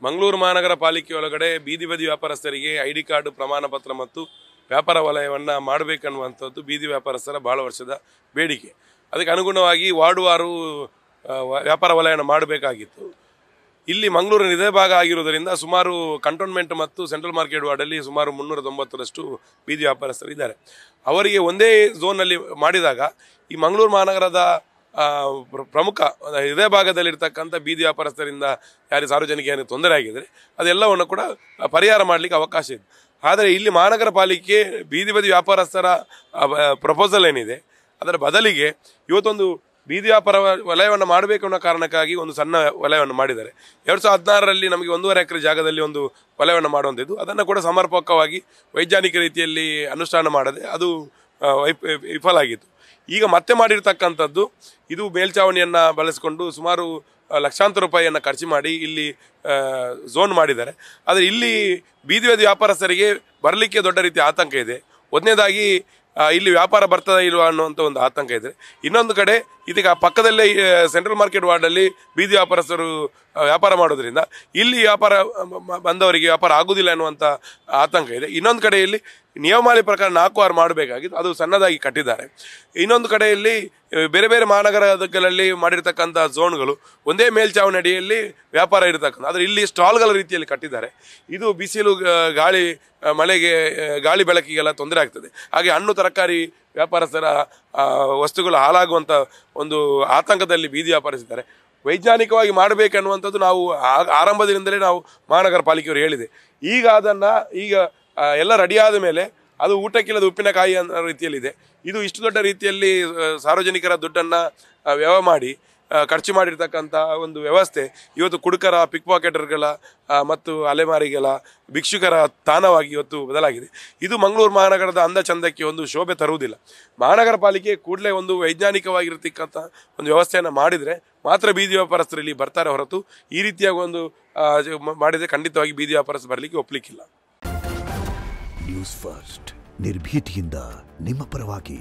ಮಂಗಳೂರು ಮಹಾನಗರ ಪಾಲಿಕೆ ಒಳಗಡೆ ಬೀದಿ ಬದಿ ವ್ಯಾಪಾರಸ್ಥರಿಗೆ ಐಡಿ ಕಾರ್ಡ್ ಪ್ರಮಾಣ ಪತ್ರ ಮತ್ತು ವ್ಯಾಪಾರ ವಲಯವನ್ನು ಮಾಡಬೇಕನ್ನುವಂಥದ್ದು ಬೀದಿ ವ್ಯಾಪಾರಸ್ಥರ ಭಾಳ ವರ್ಷದ ಬೇಡಿಕೆ. ಅದಕ್ಕೆ ಅನುಗುಣವಾಗಿ ವಾರ್ಡುವಾರು ವ್ಯಾಪಾರ ವಲಯವನ್ನು ಮಾಡಬೇಕಾಗಿತ್ತು. ಇಲ್ಲಿ ಮಂಗಳೂರಿನ ಹೃದಯ ಭಾಗ ಆಗಿರುವುದರಿಂದ ಸುಮಾರು ಕಂಟೋನ್ಮೆಂಟ್ ಮತ್ತು ಸೆಂಟ್ರಲ್ ಮಾರ್ಕೆಟ್ ವಾರ್ಡಲ್ಲಿ ಸುಮಾರು 390ರಷ್ಟು ಬೀದಿ ವ್ಯಾಪಾರಸ್ಥರು ಇದ್ದಾರೆ. ಅವರಿಗೆ ಒಂದೇ ಝೋನಲ್ಲಿ ಮಾಡಿದಾಗ ಈ ಮಂಗಳೂರು ಮಹಾನಗರದ ಪ್ರಮುಖ ಹೃದಯ ಭಾಗದಲ್ಲಿರ್ತಕ್ಕಂಥ ಬೀದಿ ವ್ಯಾಪಾರಸ್ಥರಿಂದ ಯಾರಿಗೆ ಸಾರ್ವಜನಿಕ ಏನಾದರೂ ತೊಂದರೆ ಆಗಿದರೆ ಅದೆಲ್ಲವನ್ನು ಕೂಡ ಪರಿಹಾರ ಮಾಡಲಿಕ್ಕೆ ಅವಕಾಶ ಇದೆ. ಆದರೆ ಇಲ್ಲಿ ಮಹಾನಗರ ಪಾಲಿಕೆ ಬೀದಿ ಬದಿ ವ್ಯಾಪಾರಸ್ಥರ ಪ್ರಪೋಸಲ್ ಏನಿದೆ ಅದರ ಬದಲಿಗೆ ಇವತ್ತೊಂದು ಬೀದಿ ವ್ಯಾಪಾರ ವಲಯವನ್ನು ಮಾಡಬೇಕು ಅನ್ನೋ ಕಾರಣಕ್ಕಾಗಿ ಒಂದು ಸಣ್ಣ ವಲಯವನ್ನು ಮಾಡಿದ್ದಾರೆ. 2016ರಲ್ಲಿ ನಮಗೆ 1.5 ಎಕರೆ ಜಾಗದಲ್ಲಿ ಒಂದು ವಲಯವನ್ನು ಮಾಡುವಂಥದ್ದು. ಅದನ್ನು ಕೂಡ ಸಮರ್ಪಕವಾಗಿ ವೈಜ್ಞಾನಿಕ ರೀತಿಯಲ್ಲಿ ಅನುಷ್ಠಾನ ಮಾಡದೆ ಅದು ವಿಫಲ ಆಗಿತ್ತು. ಈಗ ಮತ್ತೆ ಮಾಡಿರ್ತಕ್ಕಂಥದ್ದು ಇದು ಮೇಲ್ಛಾವಣಿಯನ್ನು ಬಳಸಿಕೊಂಡು ಸುಮಾರು ಲಕ್ಷಾಂತರ ರೂಪಾಯಿಯನ್ನು ಖರ್ಚು ಮಾಡಿ ಇಲ್ಲಿ ಝೋನ್ ಮಾಡಿದ್ದಾರೆ. ಆದರೆ ಇಲ್ಲಿ ಬೀದಿ ಬದಿ ವ್ಯಾಪಾರಸ್ಥರಿಗೆ ಬರಲಿಕ್ಕೆ ದೊಡ್ಡ ರೀತಿಯ ಆತಂಕ ಇದೆ. ಒಂದನೇದಾಗಿ ಇಲ್ಲಿ ವ್ಯಾಪಾರ ಬರ್ತದೆ ಇಲ್ವಾ ಅನ್ನುವಂಥ ಒಂದು ಆತಂಕ ಇದೆ. ಇನ್ನೊಂದು ಕಡೆ ಇದೀಗ ಪಕ್ಕದಲ್ಲೇ ಸೆಂಟ್ರಲ್ ಮಾರ್ಕೆಟ್ ವಾರ್ಡಲ್ಲಿ ಬೀದಿ ವ್ಯಾಪಾರಸ್ಥರು ವ್ಯಾಪಾರ ಮಾಡೋದ್ರಿಂದ ಇಲ್ಲಿ ವ್ಯಾಪಾರ ಬಂದವರಿಗೆ ವ್ಯಾಪಾರ ಆಗುವುದಿಲ್ಲ ಅನ್ನುವಂಥ ಆತಂಕ ಇದೆ. ಇನ್ನೊಂದು ಕಡೆಯಲ್ಲಿ ನಿಯಮಾವಳಿ ಪ್ರಕಾರ 4 ವಾರ ಮಾಡಬೇಕಾಗಿತ್ತು, ಅದು ಸಣ್ಣದಾಗಿ ಕಟ್ಟಿದ್ದಾರೆ. ಇನ್ನೊಂದು ಕಡೆಯಲ್ಲಿ ಬೇರೆ ಬೇರೆ ಮಹಾನಗರಗಳಲ್ಲಿ ಮಾಡಿರ್ತಕ್ಕಂಥ ಝೋನ್ಗಳು ಒಂದೇ ಮೇಲ್ಛಾವಣಿ ಅಡಿಯಲ್ಲಿ ವ್ಯಾಪಾರ ಇರತಕ್ಕಂಥ, ಆದರೆ ಇಲ್ಲಿ ಸ್ಟಾಲ್ಗಳ ರೀತಿಯಲ್ಲಿ ಕಟ್ಟಿದ್ದಾರೆ. ಇದು ಬಿಸಿಲು ಗಾಳಿ ಮಳೆಗೆ ಗಾಳಿ ಬೆಳಕಿಗೆಲ್ಲ ತೊಂದರೆ ಆಗ್ತದೆ. ಹಾಗೆ ಹಣ್ಣು ತರಕಾರಿ ವ್ಯಾಪಾರಸ್ಥರ ವಸ್ತುಗಳು ಹಾಳಾಗುವಂಥ ಒಂದು ಆತಂಕದಲ್ಲಿ ಬೀದಿ ವ್ಯಾಪಾರಿಸಿದ್ದಾರೆ. ವೈಜ್ಞಾನಿಕವಾಗಿ ಮಾಡಬೇಕನ್ನುವಂಥದ್ದು ನಾವು ಆರಂಭದಿಂದಲೇ ನಾವು ಮಹಾನಗರ ಪಾಲಿಕೆಯವರು ಹೇಳಿದೆ. ಈಗ ಅದನ್ನು ಎಲ್ಲ ರೆಡಿಯಾದ ಮೇಲೆ ಅದು ಊಟಕ್ಕಿಲ್ಲದ ಉಪ್ಪಿನಕಾಯಿ ಅನ್ನೋ ರೀತಿಯಲ್ಲಿದೆ. ಇದು ಇಷ್ಟು ದೊಡ್ಡ ರೀತಿಯಲ್ಲಿ ಸಾರ್ವಜನಿಕರ ದುಡ್ಡನ್ನು ವ್ಯಯ ಮಾಡಿ ಖರ್ಚು ಮಾಡಿರ್ತಕ್ಕಂಥ ಒಂದು ವ್ಯವಸ್ಥೆ ಇವತ್ತು ಕುಡುಕರ ಪಿಕ್ ಪಾಕೆಟರ್ಗಳ ಮತ್ತು ಅಲೆಮಾರಿಗಳ ಭಿಕ್ಷುಕರ ತಾಣವಾಗಿ ಇವತ್ತು ಬದಲಾಗಿದೆ. ಇದು ಮಂಗಳೂರು ಮಹಾನಗರದ ಅಂದ ಚಂದಕ್ಕೆ ಒಂದು ಶೋಭೆ ತರುವುದಿಲ್ಲ. ಮಹಾನಗರ ಪಾಲಿಕೆ ಕೂಡಲೇ ಒಂದು ವೈಜ್ಞಾನಿಕವಾಗಿರತಕ್ಕಂಥ ಒಂದು ವ್ಯವಸ್ಥೆಯನ್ನು ಮಾಡಿದರೆ ಮಾತ್ರ ಬೀದಿ ವ್ಯಾಪಾರಸ್ಥರು ಇಲ್ಲಿ ಬರ್ತಾರೆ ಹೊರತು ಈ ರೀತಿಯ ಒಂದು ಮಾಡಿದರೆ ಖಂಡಿತವಾಗಿ ಬೀದಿ ವ್ಯಾಪಾರಸ್ಥರು ಬರಲಿಕ್ಕೆ ಒಪ್ಪಲಿಕ್ಕಿಲ್ಲ. ನ್ಯೂಸ್ ಫಸ್ಟ್ ನಿರ್ಭೀತಿಯಿಂದ ನಿಮ್ಮ ಪರವಾಗಿ.